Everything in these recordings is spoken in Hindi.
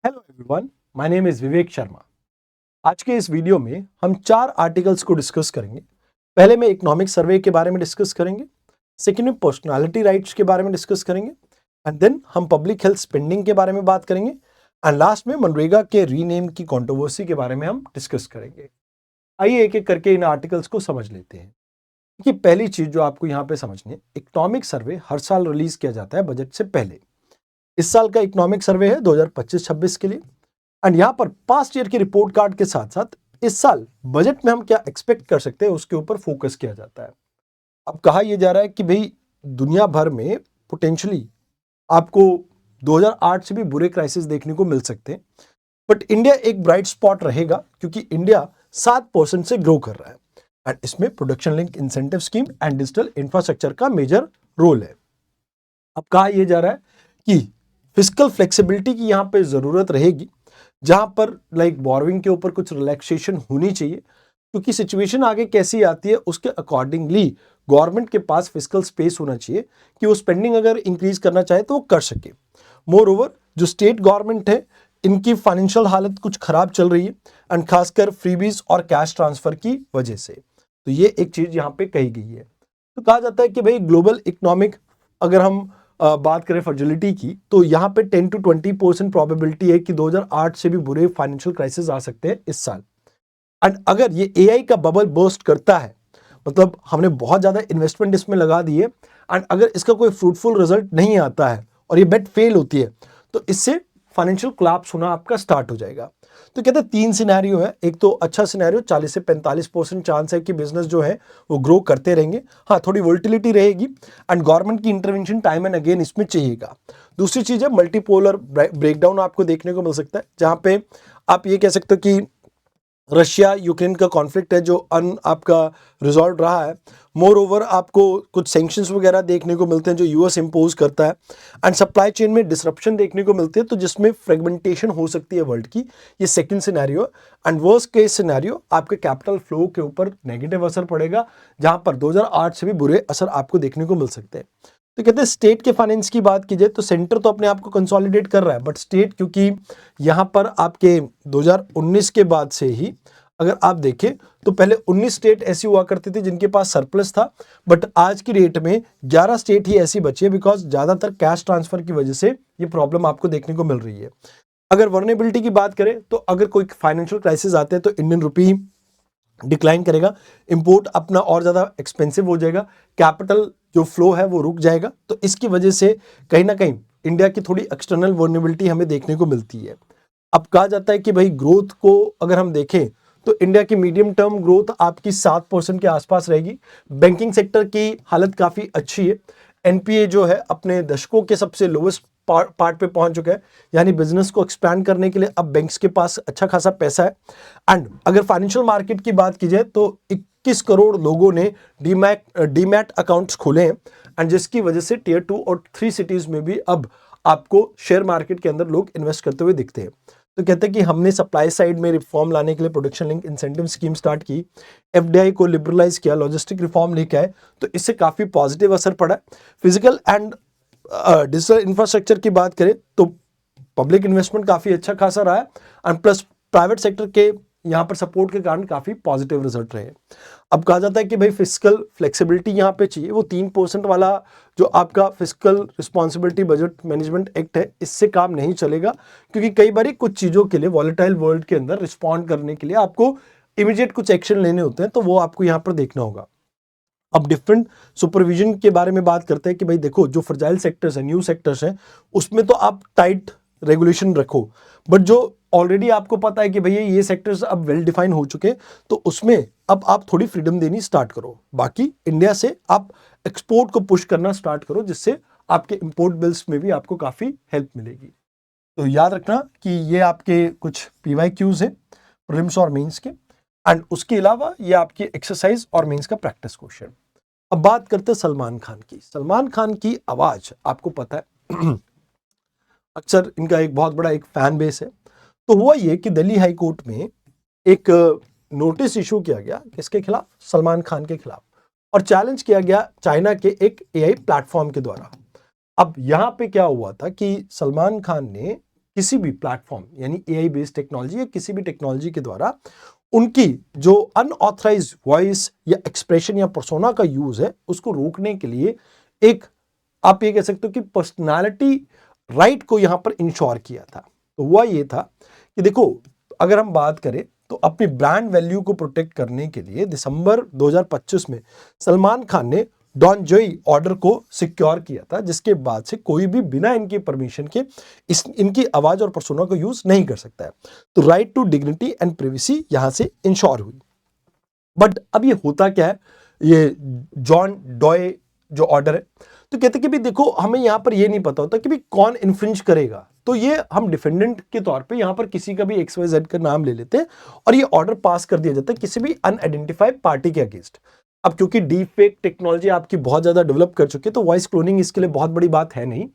Hello everyone, my name is Vivek Sharma. आज के इस वीडियो में हम 4 आर्टिकल्स को डिस्कस करेंगे। पहले में इकोनॉमिक सर्वे के बारे में डिस्कस करेंगे, सेकंड में पर्सनालिटी राइट्स के बारे में डिस्कस करेंगे, एंड देन हम पब्लिक हेल्थ स्पेंडिंग के बारे में बात करेंगे, एंड लास्ट में मनरेगा के रीनेम की कंट्रोवर्सी के बारे में हम डिस्कस करेंगे। आइए एक एक करके इन आर्टिकल्स को समझ लेते हैं। कि पहली चीज जो आपको यहाँ पे समझनी है, इकोनॉमिक सर्वे हर साल रिलीज किया जाता है बजट से पहले। इस साल का इकोनॉमिक सर्वे है 2025-26 के लिए, एंड यहां पर पास्ट ईयर की रिपोर्ट कार्ड के साथ साथ इस साल बजट में हम क्या एक्सपेक्ट कर सकते हैं उसके ऊपर फोकस किया जाता है। अब कहा यह जा रहा है कि भाई दुनिया भर में पोटेंशियली आपको 2008 से भी बुरे क्राइसिस देखने को मिल सकते हैं, बट इंडिया एक ब्राइट स्पॉट रहेगा क्योंकि इंडिया 7% से ग्रो कर रहा है, एंड इसमें production link incentive scheme and digital infrastructure का मेजर रोल है। अब कहा यह जा रहा है कि फिस्कल फ्लेक्सिबिलिटी की यहां पे जरूरत रहेगी, जहां पर बोरोइंग के ऊपर कुछ रिलैक्सेशन होनी चाहिए, क्योंकि सिचुएशन आगे कैसी आती है उसके अकॉर्डिंगली गवर्नमेंट के पास फिस्कल स्पेस होना चाहिए कि वो स्पेंडिंग अगर इंक्रीज करना चाहे तो वो कर सके। मोर ओवर जो स्टेट गवर्नमेंट है इनकी फाइनेंशियल हालत कुछ खराब चल रही है, एंड खासकर फ्रीबीज और कैश ट्रांसफर की वजह से। तो ये एक चीज यहाँ पे कही गई है। तो कहा जाता है कि भाई ग्लोबल इकोनॉमिक अगर हम बात करें फ्रजिलिटी की, तो यहाँ पे 10 to 20% प्रोबेबिलिटी है कि 2008 से भी बुरे फाइनेंशियल क्राइसिस आ सकते हैं इस साल। एंड अगर ये एआई का बबल बर्स्ट करता है, मतलब हमने बहुत ज्यादा इन्वेस्टमेंट इसमें लगा दी है, एंड अगर इसका कोई फ्रूटफुल रिजल्ट नहीं आता है और ये बेट फेल होती है, तो इससे फाइनेंशियल कोलैप्स होना आपका स्टार्ट हो जाएगा। तो कहते हैं 3 सिनेरियो है। एक तो अच्छा सिनेरियो 40 से 45% चांस है कि बिजनेस जो है वो ग्रो करते रहेंगे, हाँ थोड़ी वोलेटिलिटी रहेगी, एंड गवर्नमेंट की इंटरवेंशन टाइम एंड अगेन इसमें चाहिएगा। दूसरी चीज है मल्टीपोलर ब्रेकडाउन आपको देखने को मिल सकता है, जहां पे आप ये कह सकते हो कि रशिया यूक्रेन का कॉन्फ्लिक्ट है जो आपका रिजॉल्व रहा है। मोर ओवर आपको कुछ सैंक्शंस वगैरह देखने को मिलते हैं जो यूएस इंपोज करता है, एंड सप्लाई चेन में डिसरप्शन देखने को मिलते हैं, तो जिसमें फ्रेगमेंटेशन हो सकती है वर्ल्ड की। ये second scenario. And worst case scenario आपके कैपिटल फ्लो के ऊपर नेगेटिव असर पड़ेगा, जहां पर 2008 से भी बुरे असर आपको देखने को मिल सकते हैं। तो कहते हैं स्टेट के फाइनेंस की बात की जाए तो सेंटर तो अपने आप को कंसोलिडेट कर रहा है, बट स्टेट क्योंकि यहां पर आपके 2019 के बाद से ही अगर आप देखें तो पहले 19 स्टेट ऐसी हुआ करती थी जिनके पास सरप्लस था, बट आज की डेट में 11 स्टेट ही ऐसी बची है, बिकॉज ज्यादातर कैश ट्रांसफर की वजह से ये प्रॉब्लम आपको देखने को मिल रही है। अगर वर्नेबिलिटी की बात करें तो अगर कोई फाइनेंशियल क्राइसिस आते हैं तो इंडियन रुपी डिक्लाइन करेगा, इंपोर्ट अपना और ज्यादा एक्सपेंसिव हो जाएगा, कैपिटल जो फ्लो है वो रुक जाएगा। तो इसकी वजह से कहीं ना कहीं इंडिया की थोड़ी एक्सटर्नल वर्नेबिलिटी हमें देखने को मिलती है। अब कहा जाता है कि भाई ग्रोथ को अगर हम देखें तो इंडिया की मीडियम टर्म ग्रोथ आपकी 7% के आसपास रहेगी। बैंकिंग सेक्टर की हालत काफी अच्छी है। एनपीए जो है अपने दशकों के सबसे लोवेस्ट पार्ट पे पहुंच चुका है, यानी बिजनेस को एक्सपैंड करने के लिए अब बैंक्स के पास अच्छा खासा पैसा है। एंड अगर फाइनेंशियल मार्केट की बात की जाए तो 21 करोड़ लोगों ने डीमैट अकाउंट्स खोले हैं, एंड जिसकी वजह से टियर 2 और 3 सिटीज में भी अब आपको शेयर मार्केट के अंदर लोग इन्वेस्ट करते हुए दिखते हैं। तो कहते हैं कि हमने सप्लाई साइड में रिफॉर्म लाने के लिए production link incentive scheme start की, एफडीआई को लिबरलाइज किया, लॉजिस्टिक रिफॉर्म लेके आए, तो इससे काफी पॉजिटिव असर पड़ा। फिजिकल एंड डिजिटल इंफ्रास्ट्रक्चर की बात करें तो पब्लिक इन्वेस्टमेंट काफी अच्छा खासा रहा है, एंड प्लस प्राइवेट सेक्टर के यहां पर सपोर्ट के कारण काफी पॉजिटिव रिजल्ट रहे। अब कहा जाता है कि भाई फिस्कल फ्लेक्सिबिलिटी यहां पे चाहिए, वो 3% वाला जो आपका fiscal responsibility budget management act है, इससे काम नहीं चलेगा, क्योंकि कई बार कुछ चीजों के लिए वॉलेटाइल वर्ल्ड के अंदर रिस्पॉन्ड करने के लिए आपको इमीडिएट कुछ एक्शन लेने होते हैं, तो वो आपको यहां पर देखना होगा। अब डिफरेंट सुपरविजन के बारे में बात करते हैं कि भाई देखो जो फ्रजाइल सेक्टर्स हैं, न्यू सेक्टर्स हैं, उसमें तो आप टाइट रेगुलेशन रखो, बट जो ऑलरेडी आपको पता है कि भैया ये सेक्टर्स अब वेल डिफाइन हो चुके हैं, तो उसमें अब आप थोड़ी फ्रीडम देनी स्टार्ट करो। बाकी इंडिया से आप एक्सपोर्ट को पुश करना स्टार्ट करो, जिससे आपके इंपोर्ट बिल्स में भी आपको काफी हेल्प मिलेगी। तो याद रखना कि ये आपके कुछ पीवाईक्यूज हैं प्रीलिम्स और मेंस के, एंड उसके अलावा ये आपकी एक्सरसाइज और मेंस का प्रैक्टिस क्वेश्चन। अब बात करते हैं सलमान खान की। सलमान खान की आवाज आपको पता है अक्सर इनका एक बहुत बड़ा एक फैन बेस है। तो हुआ ये कि दिल्ली हाई कोर्ट में एक नोटिस इशू किया गया, किसके खिलाफ? सलमान खान के खिलाफ, और चैलेंज किया गया चाइना के एक एआई प्लेटफॉर्म के द्वारा। अब यहां पे क्या हुआ था कि सलमान खान ने किसी भी प्लेटफॉर्म यानी एआई बेस्ड टेक्नोलॉजी या किसी भी टेक्नोलॉजी के द्वारा उनकी जो अनऑथराइज्ड वॉइस या एक्सप्रेशन या पर्सोना का यूज है उसको रोकने के लिए एक, आप ये कह सकते हो कि पर्सनालिटी राइट को यहां पर इंश्योर किया था। तो वह ये था कि देखो, अगर हम बात करें तो अपनी ब्रांड वैल्यू को प्रोटेक्ट करने के लिए दिसंबर 2025 में सलमान खान ने डॉन जॉय ऑर्डर को सिक्योर किया था, जिसके बाद से कोई भी बिना इनकी परमिशन के इनकी आवाज और पर्सोना को यूज नहीं कर सकता है। तो right to dignity and privacy यहां से इंश्योर हुई। बट अब ये होता क्या है, ये जॉन डॉय जो ऑर्डर है, तो कहते कि भी देखो हमें यहां पर ये नहीं पता होता कि भी कौन इन्फ्रिंज करेगा, तो ये हम डिफेंडेंट के तौर पे यहां पर किसी का भी XYZ का नाम ले लेते हैं और ये ऑर्डर पास कर दिया जाता है किसी भी अनआइडेंटिफाइड पार्टी के अगेंस्ट। अब क्योंकि डीप फेक टेक्नोलॉजी आपकी बहुत ज्यादा डेवलप कर चुकी है, तो वॉइस क्लोनिंग इसके लिए बहुत बड़ी बात है नहीं।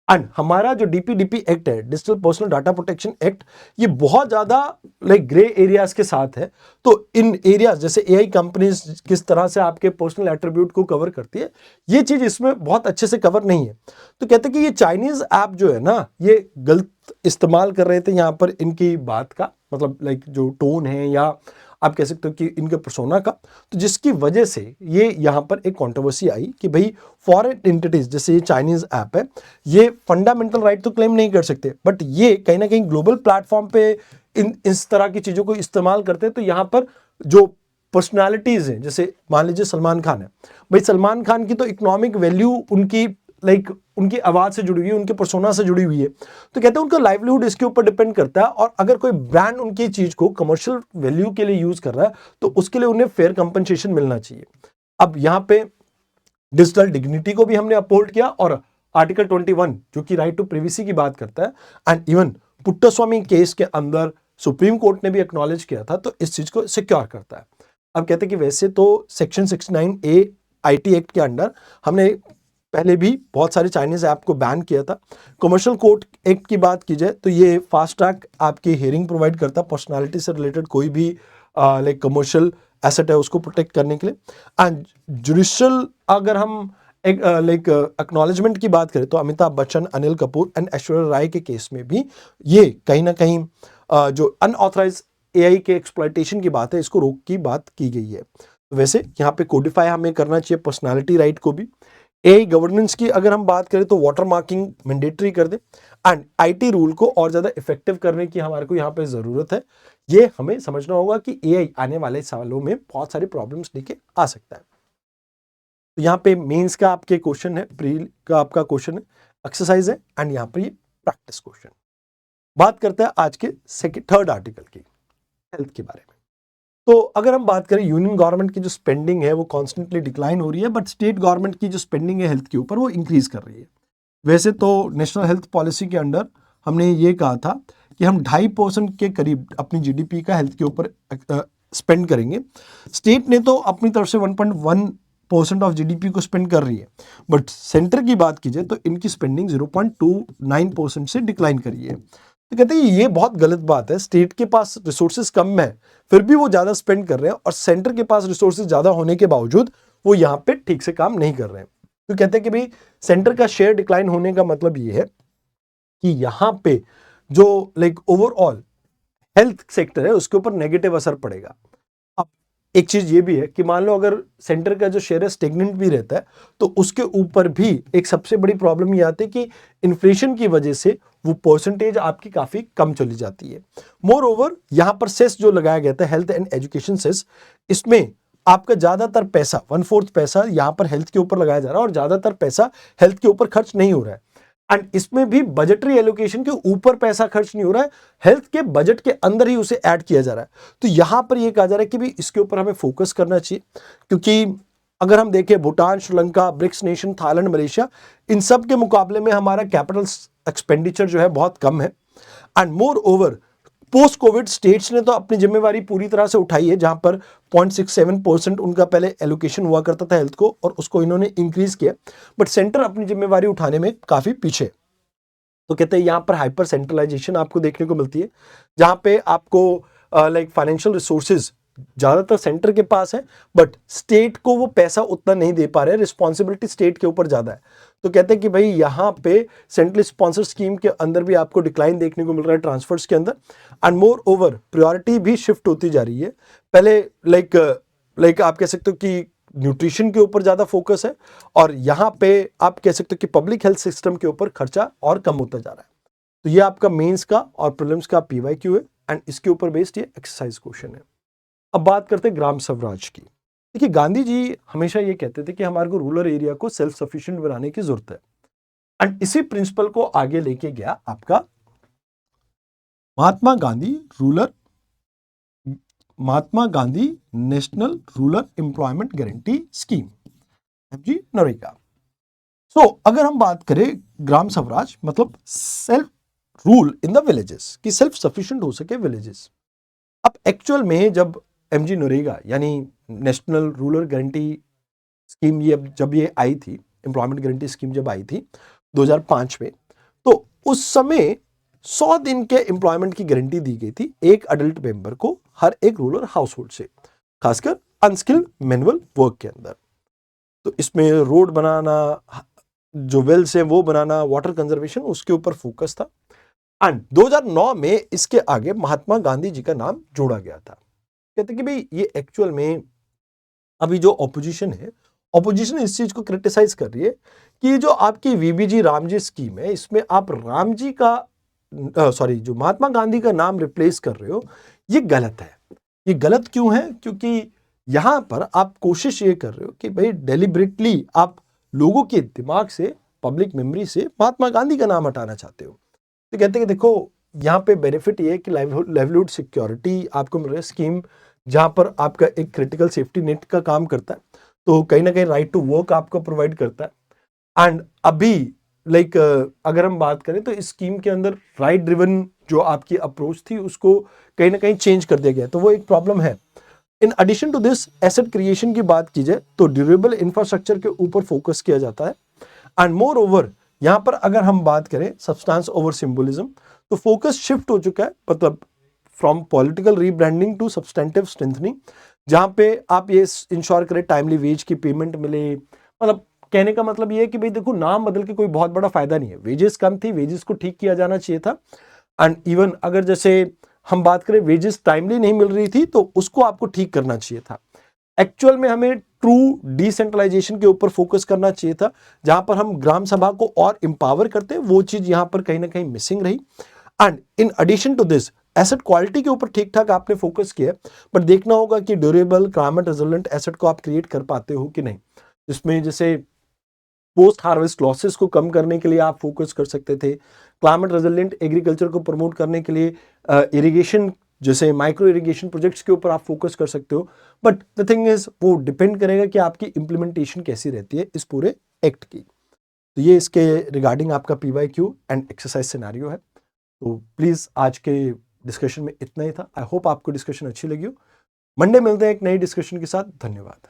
एंड हमारा जो DPDP एक्ट है, digital personal data protection act, ये बहुत ज्यादा लाइक ग्रे एरियाज के साथ है। तो इन एरियाज जैसे एआई कंपनीज किस तरह से आपके पर्सनल एट्रीब्यूट को कवर करती है, ये चीज इसमें बहुत अच्छे से कवर नहीं है। तो कहते हैं कि ये चाइनीज ऐप जो है ना, ये गलत इस्तेमाल कर रहे थे यहाँ पर इनकी बात का, मतलब लाइक जो टोन है या आप कह सकते हो कि इनके पर्सोना का, तो जिसकी वजह से ये यहाँ पर एक कंट्रोवर्सी आई कि भाई फॉरेन एंटिटीज जैसे ये चाइनीज ऐप है, ये फंडामेंटल राइट तो क्लेम नहीं कर सकते, बट ये कहीं ना कहीं ग्लोबल प्लेटफॉर्म पे इस तरह की चीजों को इस्तेमाल करते हैं। तो यहाँ पर जो पर्सनालिटीज हैं, जैसे मान लीजिए सलमान खान है, भाई सलमान खान की तो इकोनॉमिक वैल्यू उनकी उनकी आवाज से जुड़ी हुई है, उनके पर्सोना से जुड़ी हुई है। तो कहते हैं उनका लाइवलीहुड इसके ऊपर डिपेंड करता है, और अगर कोई ब्रांड उनकी चीज को कमर्शियल वैल्यू के लिए यूज कर रहा है तो उसके लिए उन्हें फेयर कंपनसेशन मिलना चाहिए। अब यहाँ पे डिजिटल डिग्निटी को भी हमने अपहोल्ड किया, और आर्टिकल 21 जो कि राइट टू प्रिवेसी की बात करता है, एंड इवन पुट्टास्वामी केस के अंदर सुप्रीम कोर्ट ने भी एक्नॉलेज किया था, तो इस चीज को सिक्योर करता है। अब कहते हैं कि वैसे तो सेक्शन 69A IT एक्ट के अंडर हमने पहले भी बहुत सारे चाइनीज ऐप को बैन किया था। कमर्शियल कोर्ट एक्ट की बात की जाए तो ये फास्ट ट्रैक आपकी हियरिंग प्रोवाइड करता है पर्सनालिटी से रिलेटेड कोई भी लाइक कमर्शियल एसेट है उसको प्रोटेक्ट करने के लिए। एंड जुडिशियल अगर हम एक लाइक एक्नॉलेजमेंट की बात करें तो अमिताभ बच्चन, अनिल कपूर एंड ऐश्वर्या राय के केस में भी ये कहीं ना कहीं जो अनऑथराइज AI के एक्सप्लॉयटेशन की बात है, इसको रोक की बात की गई है। तो वैसे यहाँ पे कोडिफाई हमें करना चाहिए पर्सनालिटी राइट को भी। AI गवर्नेंस की अगर हम बात करें तो वाटर मार्किंग मैंडेटरी कर दे, एंड IT रूल को और ज्यादा इफेक्टिव करने की हमारे को यहाँ पे जरूरत है। ये हमें समझना होगा कि AI आने वाले सालों में बहुत सारी प्रॉब्लम्स लेके आ सकता है। तो यहाँ पे मेंस का आपके क्वेश्चन है, प्री का आपका क्वेश्चन है, एक्सरसाइज है, एंड यहाँ पर ये प्रैक्टिस क्वेश्चन। बात करते हैं आज के थर्ड आर्टिकल की, हेल्थ के बारे में। तो अगर हम बात करें यूनियन गवर्नमेंट की जो स्पेंडिंग है वो कॉन्स्टेंटली डिक्लाइन हो रही है, बट स्टेट गवर्नमेंट की जो स्पेंडिंग है हेल्थ के ऊपर वो इंक्रीज कर रही है। वैसे तो नेशनल हेल्थ पॉलिसी के अंडर हमने ये कहा था कि हम 2.5% के करीब अपनी GDP का हेल्थ के ऊपर स्पेंड करेंगे। स्टेट ने तो अपनी तरफ से 1.1% ऑफ GDP को स्पेंड कर रही है, बट सेंटर की बात की जाए तो इनकी स्पेंडिंग 0.29% से डिक्लाइन करी है। तो कहते हैं ये बहुत गलत बात है। स्टेट के पास रिसोर्सेज कम है फिर भी वो ज्यादा स्पेंड कर रहे हैं, और सेंटर के पास रिसोर्सेज ज्यादा होने के बावजूद वो यहाँ पे ठीक से काम नहीं कर रहे हैं। तो कहते हैं कि भाई सेंटर का शेयर डिक्लाइन होने का मतलब ये है कि यहाँ पे जो लाइक ओवरऑल हेल्थ सेक्टर है उसके ऊपर नेगेटिव असर पड़ेगा। अब एक चीज ये भी है कि मान लो अगर सेंटर का जो शेयर है स्टेगनेंट भी रहता है तो उसके ऊपर भी एक सबसे बड़ी प्रॉब्लम ये आती है कि इन्फ्लेशन की वजह से वो परसेंटेज आपकी काफी कम चली जाती है। मोर ओवर यहाँ पर सेस जो लगाया गया था हेल्थ एंड एजुकेशन सेस, इसमें आपका ज्यादातर पैसा 1/4 पैसा यहाँ पर हेल्थ के ऊपर लगाया जा रहा है और ज्यादातर पैसा हेल्थ के ऊपर खर्च नहीं हो रहा है। एंड इसमें भी बजटरी एलोकेशन के ऊपर पैसा खर्च नहीं हो रहा है, हेल्थ के बजट के अंदर ही उसे ऐड किया जा रहा है। तो यहां पर यह कहा जा रहा है कि भी इसके ऊपर हमें फोकस करना चाहिए, क्योंकि अगर हम देखें Bhutan, Sri Lanka, BRICS nation, Thailand, Malaysia, इन सब के मुकाबले में हमारा कैपिटल एक्सपेंडिचर जो है बहुत कम है। And more over post Covid states ने तो अपनी जिम्मेवारी पूरी तरह से उठाई है, जहां पर 0.67% उनका पहले एलोकेशन हुआ करता था हेल्थ को और उसको इन्होंने इंक्रीज किया, बट सेंटर अपनी जिम्मेवारी उठाने में काफी पीछे। तो कहते हैं यहां पर हाइपर सेंट्रलाइजेशन आपको देखने को मिलती है, जहां पे आपको लाइक फाइनेंशियल रिसोर्सेज ज्यादातर सेंटर के पास है, बट स्टेट को वो पैसा उतना नहीं दे पा रहे, रिस्पॉन्सिबिलिटी स्टेट के ऊपर ज्यादा है। तो कहते हैं कि भाई यहाँ पे सेंट्रल स्पॉन्सर स्कीम के अंदर भी आपको डिक्लाइन देखने को मिल रहा है ट्रांसफर्स के अंदर, एंड मोर ओवर प्रायोरिटी भी शिफ्ट होती जा रही है। पहले लाइक आप कह सकते हो कि न्यूट्रिशन के ऊपर ज़्यादा फोकस है, और यहाँ पे आप कह सकते हो कि पब्लिक हेल्थ सिस्टम के ऊपर खर्चा और कम होता जा रहा है। तो ये आपका मेंस का और प्रीलिम्स का PYQ है, एंड इसके ऊपर बेस्ड ये एक्सरसाइज क्वेश्चन है। अब बात करते हैं ग्राम स्वराज की। देखिए, गांधी जी हमेशा ये कहते थे कि हमारे को रूरल एरिया को सेल्फ सफिशिएंट बनाने की जरूरत है, एंड इसी प्रिंसिपल को आगे लेके गया आपका Mahatma Gandhi national rural employment guarantee scheme, MG NREGA. So अगर हम बात करें ग्राम स्वराज मतलब self rule in the villages, कि सेल्फ सफिशिएंट हो सके विलेजेस। अब एक्चुअल में जब MG नरेगा यानी नेशनल रूरल गारंटी स्कीम जब ये आई थी, एम्प्लॉयमेंट गारंटी स्कीम जब आई थी 2005 में, तो उस समय 100 दिन के एम्प्लॉयमेंट की गारंटी दी गई थी एक अडल्ट मेंबर को हर एक रूरल हाउस होल्ड से, खासकर अनस्किल्ड मैनुअल वर्क के अंदर। तो इसमें रोड बनाना, जो वेल्स हैं वो बनाना, वाटर कंजर्वेशन, उसके ऊपर फोकस था। एंड 2009 में इसके आगे महात्मा गांधी जी का नाम जोड़ा गया था। कहते कि भाई ये एक्चुअल में अभी जो ऑपोजिशन है, ऑपोजिशन इस चीज को क्रिटिसाइज कर रही है कि जो आपकी VBG रामजी स्कीम है, इसमें आप रामजी का जो महात्मा गांधी का नाम रिप्लेस कर रहे हो, ये गलत है। ये गलत क्यों है? क्योंकि यहां पर आप कोशिश ये कर रहे हो कि भाई डेलिबरेटली आप लोगों के दिमाग से, पब्लिक मेमोरी से महात्मा गांधी का नाम हटाना चाहते हो। तो कहते हैं कि देखो, यहाँ पे बेनिफिट ये है कि लाइवलीहुड सिक्योरिटी आपको मिल रहा है, स्कीम जहां पर आपका एक क्रिटिकल सेफ्टी नेट का काम करता है, तो कहीं ना कहीं राइट टू वर्क आपको प्रोवाइड करता है। एंड अभी अगर हम बात करें तो इस स्कीम के अंदर राइट ड्रिवन जो आपकी अप्रोच थी उसको कहीं ना कहीं चेंज कर दिया गया, तो वो एक प्रॉब्लम है। In addition to this, asset creation की बात की जाए तो ड्यूरेबल इंफ्रास्ट्रक्चर के ऊपर फोकस किया जाता है। एंड मोर ओवर यहां पर अगर हम बात करें सब्सटेंस ओवर सिंबोलिज्म, तो फोकस शिफ्ट हो चुका है, मतलब from political rebranding to substantive strengthening, जहां पे आप ये इंश्योर करें टाइमली वेज की पेमेंट मिले। मतलब कहने का मतलब ये है कि भाई देखो, नाम बदल के कोई बहुत बड़ा फायदा नहीं है। वेजेस कम थी, वेजेस को ठीक किया जाना चाहिए था। एंड इवन अगर जैसे हम बात करें वेजेस टाइमली नहीं मिल रही थी, तो उसको आपको ठीक करना चाहिए था। एक्चुअल में हमें ट्रू डिसेंट्रलाइजेशन के ऊपर फोकस करना चाहिए था, जहां पर हम ग्राम सभा को और इंपावर करते, वो चीज यहां पर कहीं ना कहीं मिसिंग रही। And in addition to this, asset quality के ऊपर ठीक ठाक आपने फोकस किया, बट देखना होगा कि ड्यूरेबल क्लाइमेट रेजिलेंट एसेट को आप क्रिएट कर पाते हो कि नहीं। इसमें जैसे पोस्ट हार्वेस्ट लॉसेस को कम करने के लिए आप फोकस कर सकते थे, क्लाइमेट रेजिलेंट एग्रीकल्चर को प्रमोट करने के लिए इरिगेशन, जैसे माइक्रो इरिगेशन प्रोजेक्ट्स के ऊपर आप फोकस कर सकते हो। बट द थिंग इज, वो डिपेंड करेगा कि आपकी इंप्लीमेंटेशन कैसी रहती है इस पूरे एक्ट की। तो ये इसके रिगार्डिंग आपका PYQ एंड एक्सरसाइज सिनेरियो है। तो प्लीज आज के डिस्कशन में इतना ही था। आई होप आपको डिस्कशन अच्छी लगी हो। मंडे मिलते हैं एक नई डिस्कशन के साथ। धन्यवाद।